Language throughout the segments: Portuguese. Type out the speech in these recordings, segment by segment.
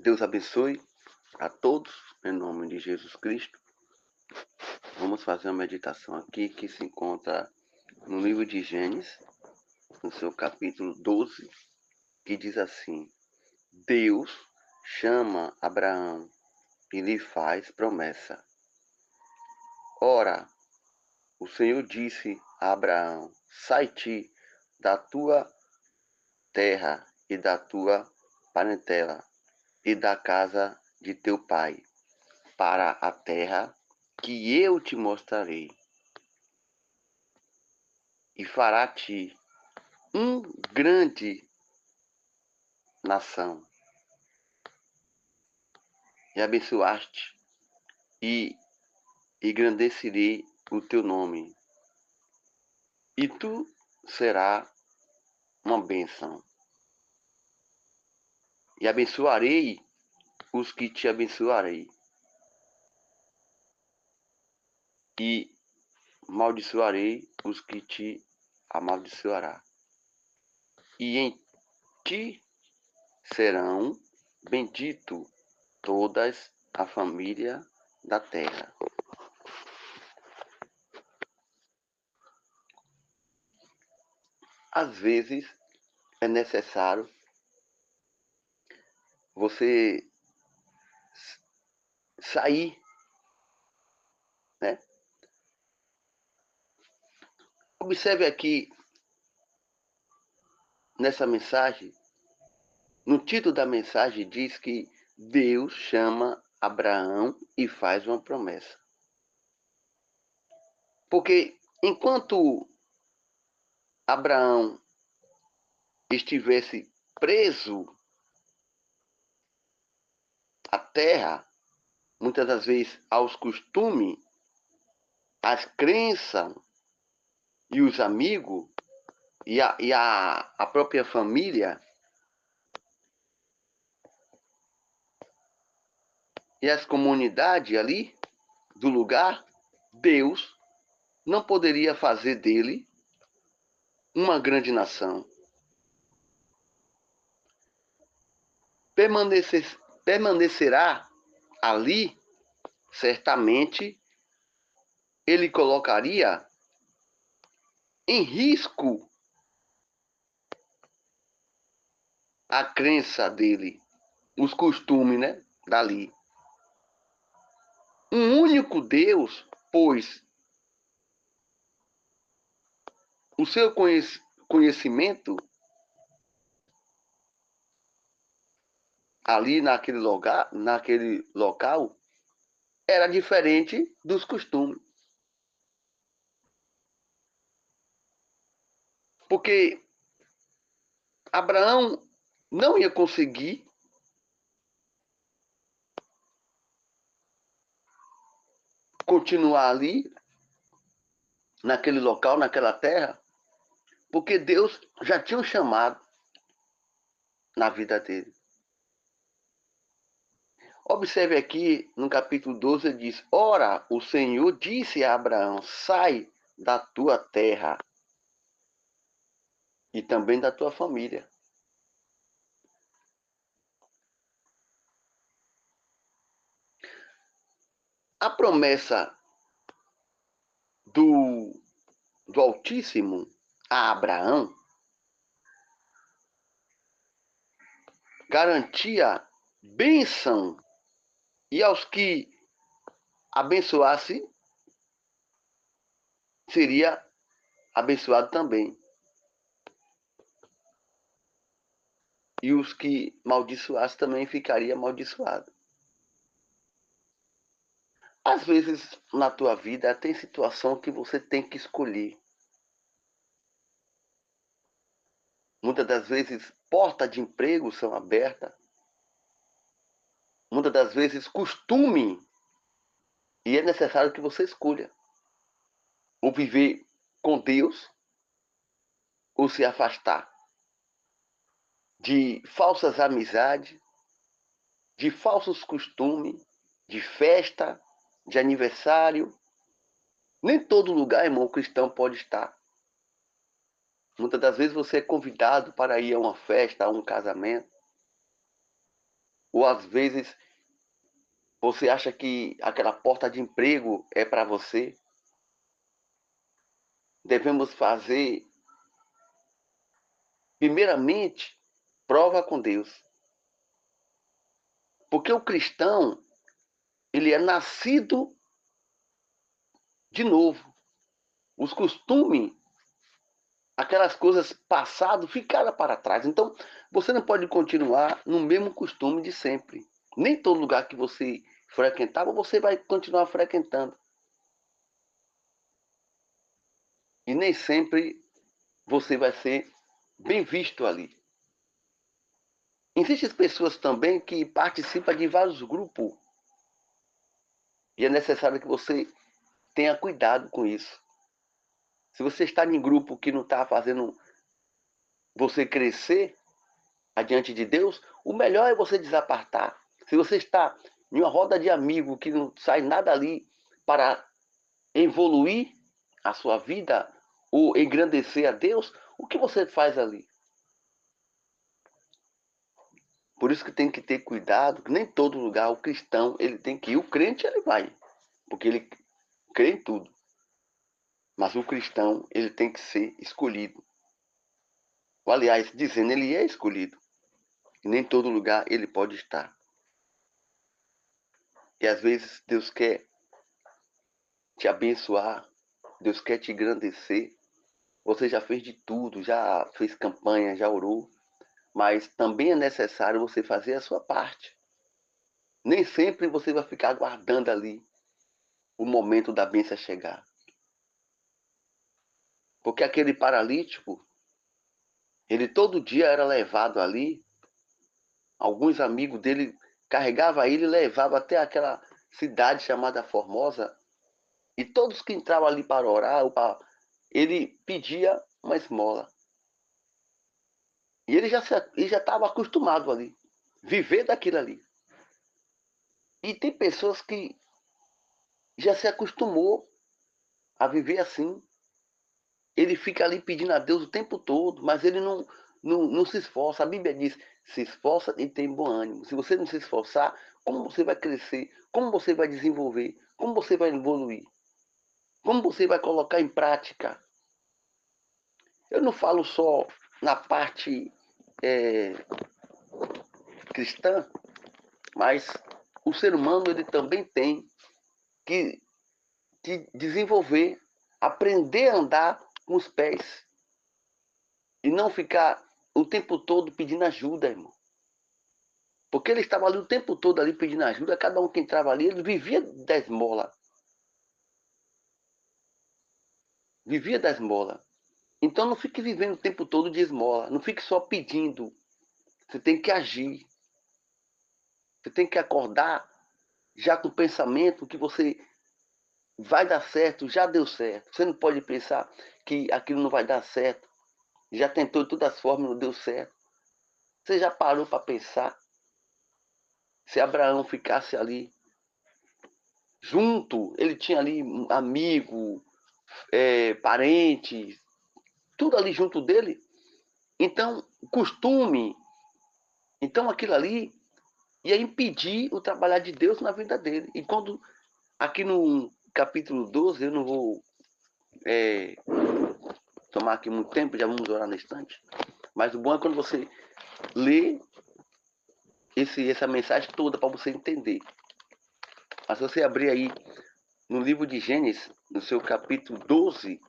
Deus abençoe a todos, em nome de Jesus Cristo. Vamos fazer uma meditação aqui que se encontra no livro de Gênesis, no seu capítulo 12, que diz assim: Deus chama Abraão e lhe faz promessa. Ora, o Senhor disse a Abraão: sai-te da tua terra e da tua parentela e da casa de teu pai, para a terra que eu te mostrarei, e fará-te um grande nação, e abençoaste, e engrandecerei o teu nome, e tu serás uma bênção. E abençoarei os que te abençoarei, e maldiçoarei os que te amaldiçoará. E em ti serão bendito todas a família da terra. Às vezes é necessário você sair, né? Observe aqui nessa mensagem, no título da mensagem diz que Deus chama Abraão e faz uma promessa. Porque enquanto Abraão estivesse preso à terra, muitas das vezes aos costumes, às crenças e os amigos e a própria família e as comunidades ali do lugar, Deus não poderia fazer dele uma grande nação. Permanecerá ali, certamente ele colocaria em risco a crença dele, os costumes, né, dali. Um único Deus, pois o seu conhecimento ali naquele local era diferente dos costumes. Porque Abraão não ia conseguir continuar ali, naquele local, naquela terra, porque Deus já tinha um chamado na vida dele. Observe aqui no capítulo 12, diz: ora, o Senhor disse a Abraão: sai da tua terra e também da tua família. A promessa do Altíssimo a Abraão garantia bênção, e aos que abençoasse seria abençoado também, e os que maldiçoasse também ficaria amaldiçoado. Às vezes na tua vida tem situação que você tem que escolher. Muitas das vezes portas de emprego são abertas. Muitas das vezes costume, e é necessário que você escolha ou viver com Deus ou se afastar de falsas amizades, de falsos costumes, de festa, de aniversário. Nem todo lugar, irmão, cristão pode estar. Muitas das vezes você é convidado para ir a uma festa, a um casamento. Ou às vezes você acha que aquela porta de emprego é para você. Devemos fazer, primeiramente, prova com Deus. Porque o cristão, ele é nascido de novo. Os costumes, aquelas coisas passadas ficaram para trás. Então, você não pode continuar no mesmo costume de sempre. Nem todo lugar que você frequentava, você vai continuar frequentando. E nem sempre você vai ser bem visto ali. Existem pessoas também que participam de vários grupos. E é necessário que você tenha cuidado com isso. Se você está em grupo que não está fazendo você crescer adiante de Deus, o melhor é você desapartar. Se você está em uma roda de amigos que não sai nada ali para evoluir a sua vida ou engrandecer a Deus, o que você faz ali? Por isso que tem que ter cuidado, que nem todo lugar o cristão ele tem que ir. O crente ele vai, porque ele crê em tudo. Mas o cristão ele tem que ser escolhido. Ou, aliás, dizendo ele é escolhido. E nem todo lugar ele pode estar. E às vezes Deus quer te abençoar, Deus quer te engrandecer. Você já fez de tudo, já fez campanha, já orou, mas também é necessário você fazer a sua parte. Nem sempre você vai ficar aguardando ali o momento da bênção chegar. Porque aquele paralítico, ele todo dia era levado ali, alguns amigos dele carregavam ele e levavam até aquela cidade chamada Formosa, e todos que entravam ali para orar, ele pedia uma esmola. E ele já estava acostumado ali, viver daquilo ali. E tem pessoas que já se acostumou a viver assim. Ele fica ali pedindo a Deus o tempo todo, mas ele não se esforça. A Bíblia diz, se esforça e tem bom ânimo. Se você não se esforçar, como você vai crescer? Como você vai desenvolver? Como você vai evoluir? Como você vai colocar em prática? Eu não falo só na parte é, cristã, mas o ser humano ele também tem que desenvolver, aprender a andar com os pés e não ficar o tempo todo pedindo ajuda, irmão. Porque ele estava ali o tempo todo ali pedindo ajuda, cada um que entrava ali, ele vivia da esmola. Vivia da esmola. Então não fique vivendo o tempo todo de esmola. Não fique só pedindo. Você tem que agir. Você tem que acordar já com o pensamento que você vai dar certo, já deu certo. Você não pode pensar que aquilo não vai dar certo. Já tentou de todas as formas, não deu certo. Você já parou para pensar se Abraão ficasse ali junto, ele tinha ali amigo, parentes, tudo ali junto dele. Então, costume, então aquilo ali ia impedir o trabalhar de Deus na vida dele. E quando, aqui no capítulo 12, eu não vou tomar aqui muito tempo, já vamos orar no instante, mas o bom é quando você lê essa mensagem toda para você entender. Mas se você abrir aí no livro de Gênesis, no seu capítulo 12,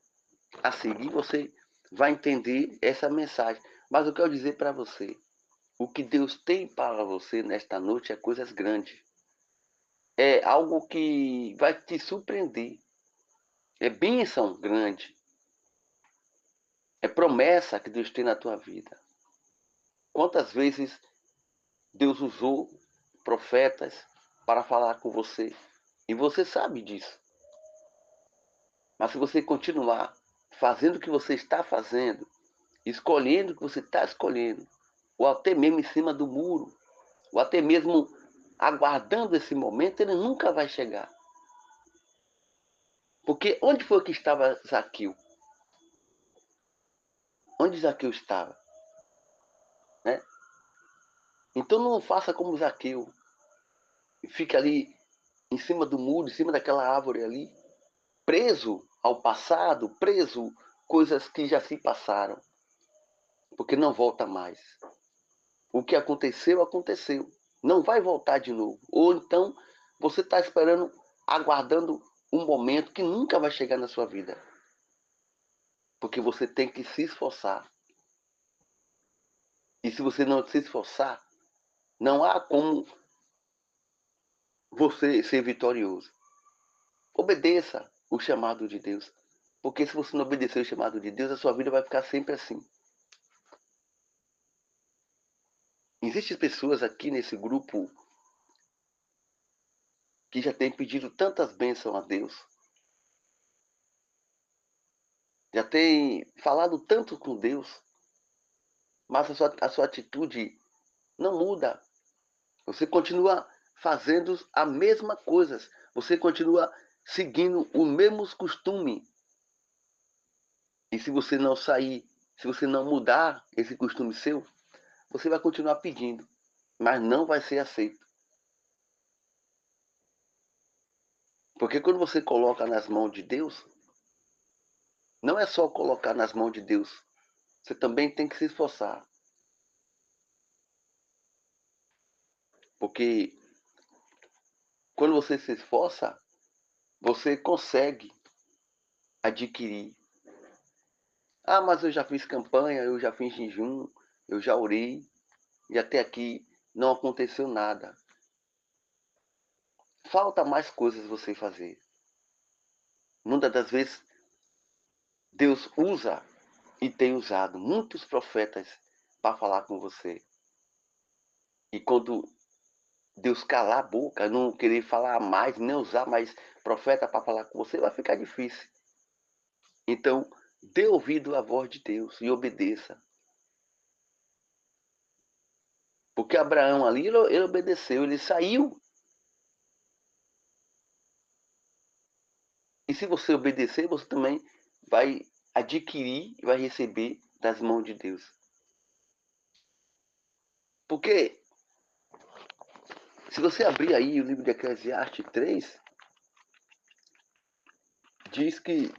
a seguir você vai entender essa mensagem. Mas eu quero dizer para você, o que Deus tem para você nesta noite é coisas grandes. É algo que vai te surpreender. É bênção grande. É promessa que Deus tem na tua vida. Quantas vezes Deus usou profetas para falar com você? E você sabe disso. Mas se você continuar fazendo o que você está fazendo, escolhendo o que você está escolhendo, ou até mesmo em cima do muro, ou até mesmo aguardando esse momento, ele nunca vai chegar. Porque onde foi que estava Zaqueu? Onde Zaqueu estava? Né? Então não faça como Zaqueu. Fica ali em cima do muro, em cima daquela árvore ali, preso ao passado, preso coisas que já se passaram, porque não volta mais. O que aconteceu, aconteceu. Não vai voltar de novo. Ou então você está esperando, aguardando um momento que nunca vai chegar na sua vida. Porque você tem que se esforçar. E se você não se esforçar, não há como você ser vitorioso. Obedeça o chamado de Deus. Porque se você não obedecer o chamado de Deus, a sua vida vai ficar sempre assim. Existem pessoas aqui nesse grupo que já têm pedido tantas bênçãos a Deus, já têm falado tanto com Deus, mas a sua atitude não muda. Você continua fazendo a mesma coisa. Você continua seguindo os mesmos costumes. E se você não sair, se você não mudar esse costume seu, você vai continuar pedindo, mas não vai ser aceito. Porque quando você coloca nas mãos de Deus, não é só colocar nas mãos de Deus. Você também tem que se esforçar. Porque quando você se esforça, você consegue adquirir. Ah, mas eu já fiz campanha, eu já fiz jejum, eu já orei, e até aqui não aconteceu nada. Falta mais coisas você fazer. Muitas das vezes, Deus usa e tem usado muitos profetas para falar com você. E quando Deus calar a boca, não querer falar mais, nem usar mais profeta para falar com você, vai ficar difícil. Então, dê ouvido à voz de Deus e obedeça. Porque Abraão ali, ele obedeceu, ele saiu. E se você obedecer, você também vai adquirir e vai receber das mãos de Deus. Porque se você abrir aí o livro de Eclesiastes 3, diz que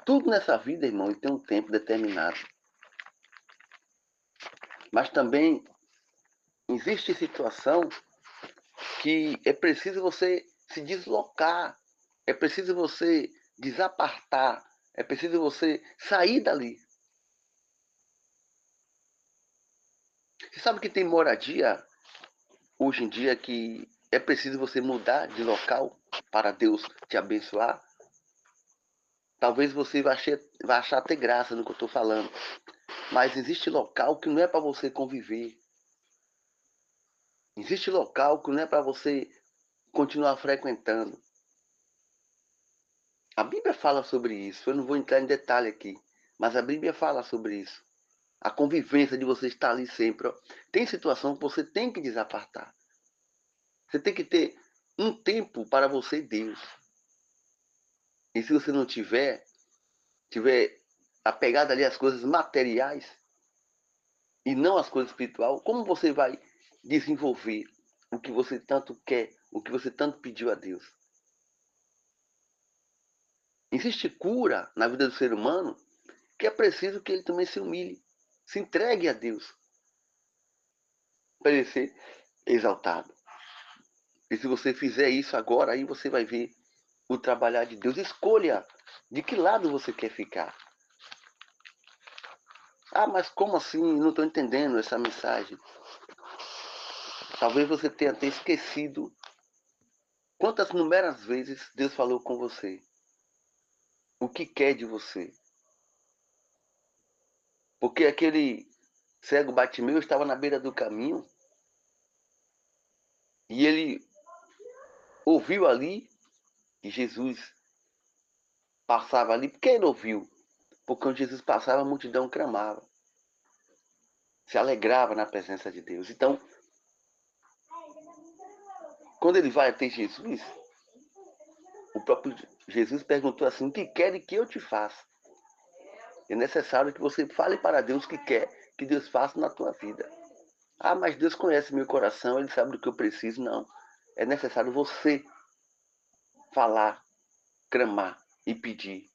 tudo nessa vida, irmão, tem um tempo determinado. Mas também existe situação que é preciso você se deslocar, é preciso você desapartar, é preciso você sair dali. Você sabe que tem moradia hoje em dia que é preciso você mudar de local para Deus te abençoar? Talvez você vai achar até graça no que eu estou falando, mas existe local que não é para você conviver. Existe local que não é para você continuar frequentando. A Bíblia fala sobre isso. Eu não vou entrar em detalhe aqui, mas a Bíblia fala sobre isso. A convivência de você estar ali sempre. Ó. Tem situação que você tem que desapartar. Você tem que ter um tempo para você e Deus. E se você não tiver apegado ali às coisas materiais e não às coisas espirituais, como você vai desenvolver o que você tanto quer, o que você tanto pediu a Deus? Existe cura na vida do ser humano que é preciso que ele também se humilhe, se entregue a Deus para ele ser exaltado. E se você fizer isso agora, aí você vai ver o trabalhar de Deus. Escolha de que lado você quer ficar. Ah, mas como assim? Não estou entendendo essa mensagem. Talvez você tenha até esquecido quantas inúmeras vezes Deus falou com você. O que quer de você. Porque aquele cego Bartimeu estava na beira do caminho e ele ouviu ali que Jesus passava ali. Por que ele ouviu? Porque quando Jesus passava, a multidão clamava. Se alegrava na presença de Deus. Então, quando ele vai até Jesus, o próprio Jesus perguntou assim: o que quer que eu te faça? É necessário que você fale para Deus o que quer que Deus faça na tua vida. Ah, mas Deus conhece meu coração, Ele sabe do que eu preciso. Não. É necessário você falar, clamar e pedir.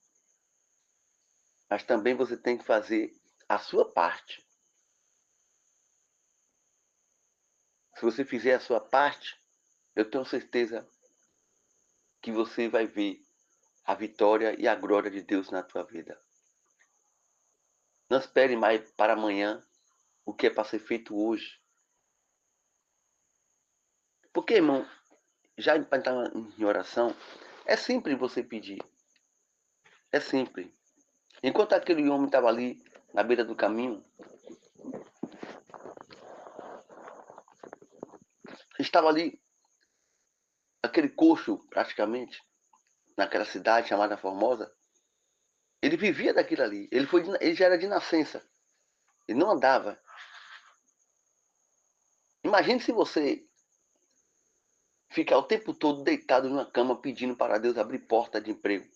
Mas também você tem que fazer a sua parte. Se você fizer a sua parte, eu tenho certeza que você vai ver a vitória e a glória de Deus na tua vida. Não espere mais para amanhã o que é para ser feito hoje. Porque, irmão, já para entrar em oração, é simples você pedir. É simples. Enquanto aquele homem estava ali na beira do caminho, estava ali aquele coxo, praticamente, naquela cidade chamada Formosa. Ele vivia daquilo ali. Ele já era de nascença. Ele não andava. Imagine se você ficar o tempo todo deitado numa cama pedindo para Deus abrir porta de emprego.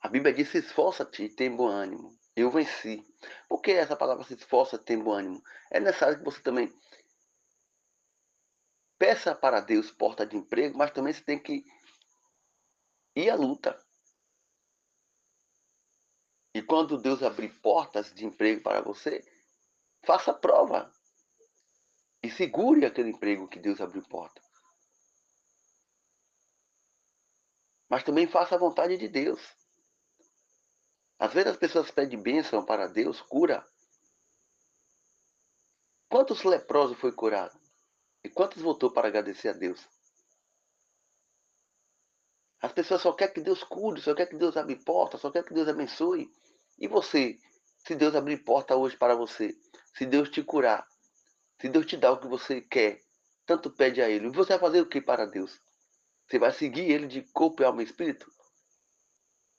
A Bíblia diz: se esforça-te e tem bom ânimo. Eu venci. Por que essa palavra se esforça, tem bom ânimo? É necessário que você também peça para Deus porta de emprego, mas também você tem que ir à luta. E quando Deus abrir portas de emprego para você, faça prova. E segure aquele emprego que Deus abriu porta. Mas também faça a vontade de Deus. Às vezes as pessoas pedem bênção para Deus, cura. Quantos leprosos foi curado? E quantos voltou para agradecer a Deus? As pessoas só querem que Deus cure, só querem que Deus abra porta, só querem que Deus abençoe. E você, se Deus abrir porta hoje para você, se Deus te curar, se Deus te dá o que você quer, tanto pede a Ele. E você vai fazer o que para Deus? Você vai seguir Ele de corpo, alma e espírito?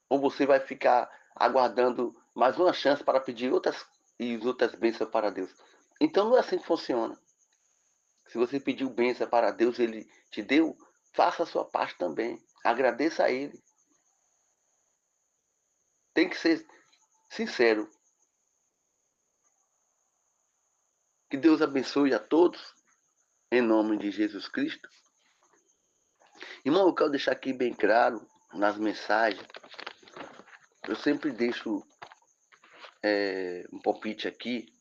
Ou você vai ficar aguardando mais uma chance para pedir outras bênçãos para Deus? Então não é assim que funciona. Se você pediu bênção para Deus, Ele te deu, faça a sua parte também. Agradeça a Ele. Tem que ser sincero. Que Deus abençoe a todos, em nome de Jesus Cristo. Irmão, eu quero deixar aqui bem claro, nas mensagens, eu sempre deixo um palpite aqui.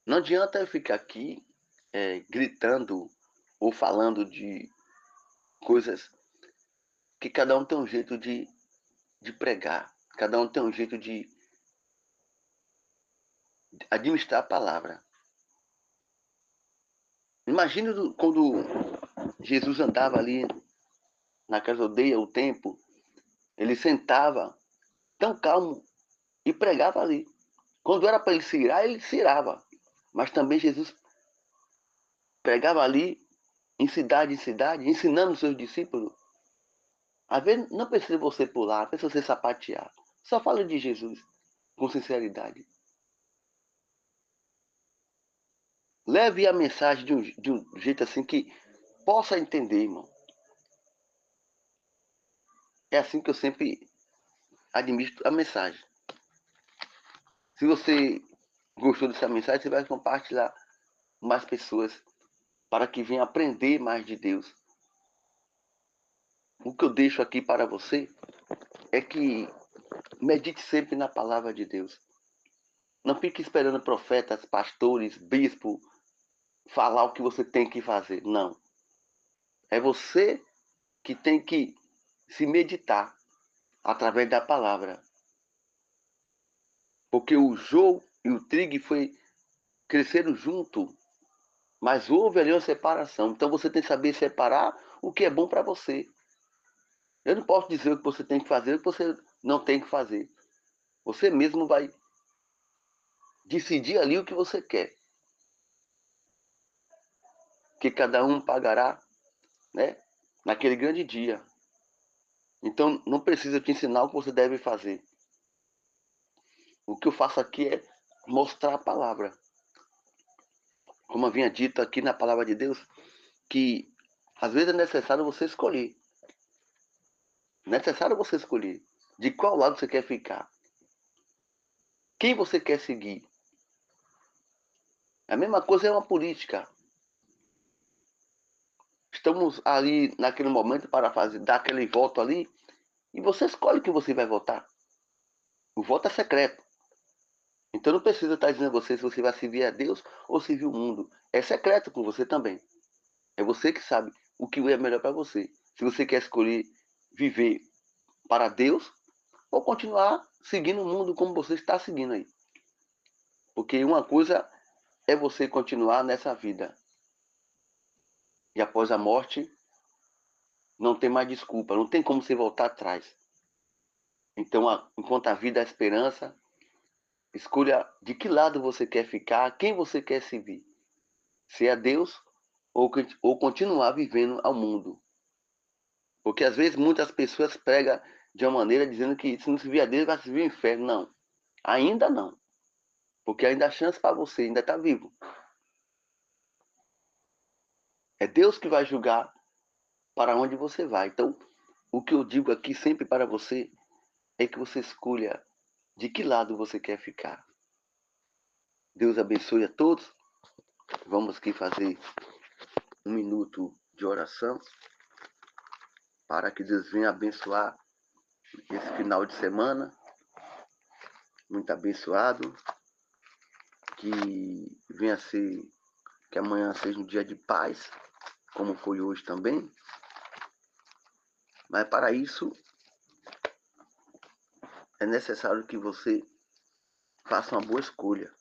Não adianta eu ficar aqui gritando ou falando de coisas que cada um tem um jeito de pregar. Cada um tem um jeito de administrar a palavra. Imagina quando Jesus andava ali naquela aldeia, o tempo, ele sentava tão calmo e pregava ali. Quando era para ele se irava. Mas também Jesus pregava ali, em cidade, ensinando os seus discípulos. Às vezes não precisa você pular, não precisa você sapatear. Só fala de Jesus com sinceridade. Leve a mensagem de um jeito assim que possa entender, irmão. É assim que eu sempre administro a mensagem. Se você gostou dessa mensagem, você vai compartilhar com mais pessoas para que venham aprender mais de Deus. O que eu deixo aqui para você é que medite sempre na palavra de Deus. Não fique esperando profetas, pastores, bispo falar o que você tem que fazer. Não. É você que tem que se meditar através da palavra. Porque o joio e o trigo cresceram junto, mas houve ali uma separação. Então você tem que saber separar o que é bom para você. Eu não posso dizer o que você tem que fazer, o que você não tem que fazer. Você mesmo vai decidir ali o que você quer. Que cada um pagará, né, naquele grande dia. Então não precisa te ensinar o que você deve fazer. O que eu faço aqui é mostrar a palavra. Como havia dito aqui na palavra de Deus, que às vezes é necessário você escolher. Necessário você escolher de qual lado você quer ficar. Quem você quer seguir. A mesma coisa é uma política. Estamos ali naquele momento para dar aquele voto ali e você escolhe que você vai votar. O voto é secreto. Então não precisa estar dizendo a você se você vai servir a Deus ou servir o mundo. É secreto com você também. É você que sabe o que é melhor para você. Se você quer escolher viver para Deus ou continuar seguindo o mundo como você está seguindo aí. Porque uma coisa é você continuar nessa vida. E após a morte, não tem mais desculpa. Não tem como você voltar atrás. Então, enquanto a vida é a esperança, escolha de que lado você quer ficar, quem você quer servir. Se é Deus ou continuar vivendo ao mundo. Porque às vezes muitas pessoas pregam de uma maneira dizendo que se não servir a Deus vai servir o inferno. Não, ainda não. Porque ainda há chance para você, ainda está vivo. É Deus que vai julgar para onde você vai. Então, o que eu digo aqui sempre para você é que você escolha de que lado você quer ficar. Deus abençoe a todos. Vamos aqui fazer um minuto de oração para que Deus venha abençoar esse final de semana. Muito abençoado. Que venha ser, que amanhã seja um dia de paz, como foi hoje também. Mas para isso é necessário que você faça uma boa escolha.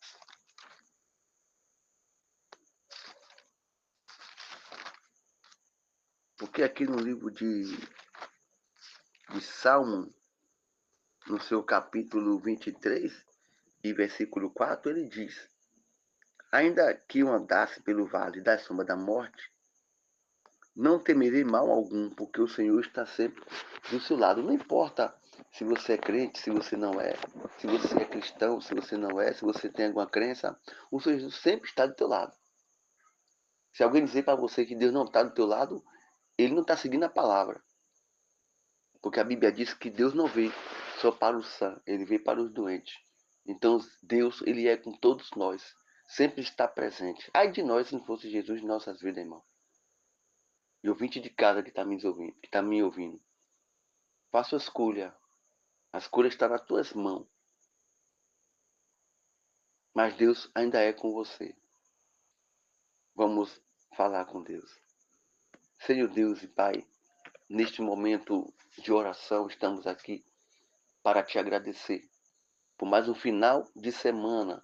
Porque aqui no livro de Salmo, no seu capítulo 23 e versículo 4, ele diz: ainda que eu andasse pelo vale da sombra da morte, não temerei mal algum, porque o Senhor está sempre do seu lado. Não importa se você é crente, se você não é, se você é cristão, se você não é, se você tem alguma crença, o Senhor Jesus sempre está do teu lado. Se alguém dizer para você que Deus não está do teu lado, ele não está seguindo a palavra. Porque a Bíblia diz que Deus não veio só para os sãos, ele veio para os doentes. Então Deus, ele é com todos nós, sempre está presente. Ai de nós se não fosse Jesus em nossas vidas, irmão. E ouvinte de casa que está me ouvindo, faça a escolha. A escolha está nas tuas mãos. Mas Deus ainda é com você. Vamos falar com Deus. Senhor Deus e Pai, neste momento de oração, estamos aqui para te agradecer por mais um final de semana,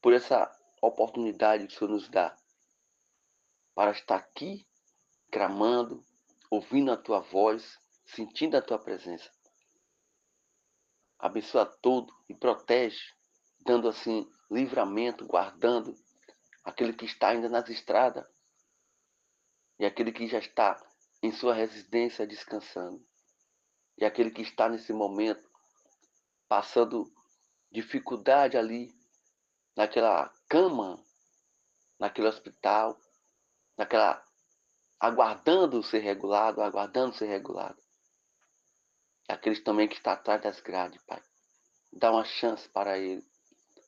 por essa oportunidade que o Senhor nos dá para estar aqui, clamando, ouvindo a tua voz, sentindo a tua presença. Abençoa todo e protege, dando assim livramento, guardando aquele que está ainda nas estradas e aquele que já está em sua residência descansando. E aquele que está nesse momento passando dificuldade ali, naquela cama, naquele hospital, naquela aguardando ser regulado, aguardando ser regulado. E aqueles também que estão atrás das grades, Pai. Dá uma chance para ele,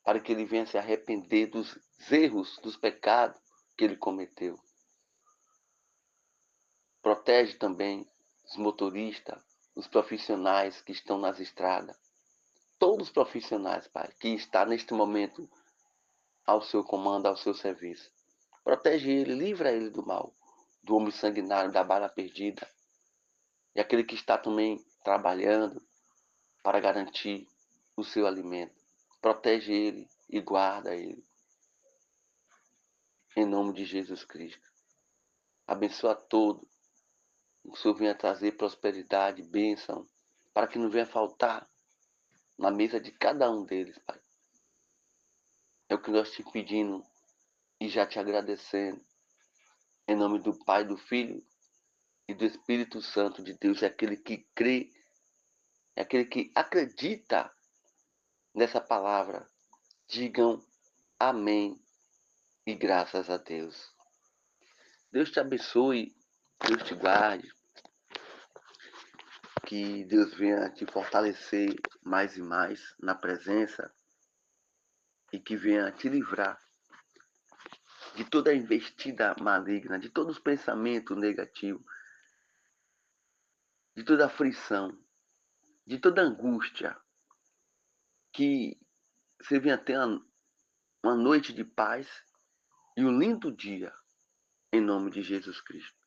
para que ele venha se arrepender dos erros, dos pecados que ele cometeu. Protege também os motoristas, os profissionais que estão nas estradas. Todos os profissionais, Pai, que estão neste momento ao seu comando, ao seu serviço. Protege ele, livra ele do mal, do homem sanguinário, da bala perdida. E aquele que está também trabalhando para garantir o seu alimento. Protege ele e guarda ele. Em nome de Jesus Cristo. Abençoa todo. O Senhor venha trazer prosperidade, bênção, para que não venha faltar na mesa de cada um deles, Pai. É o que nós te pedimos e já te agradecendo. Em nome do Pai, do Filho e do Espírito Santo de Deus, é aquele que crê, é aquele que acredita nessa palavra. Digam amém e graças a Deus. Deus te abençoe, Deus te guarde, que Deus venha te fortalecer mais e mais na presença e que venha te livrar de toda a investida maligna, de todos os pensamentos negativos, de toda a aflição, de toda a angústia, que você venha ter uma noite de paz e um lindo dia, em nome de Jesus Cristo.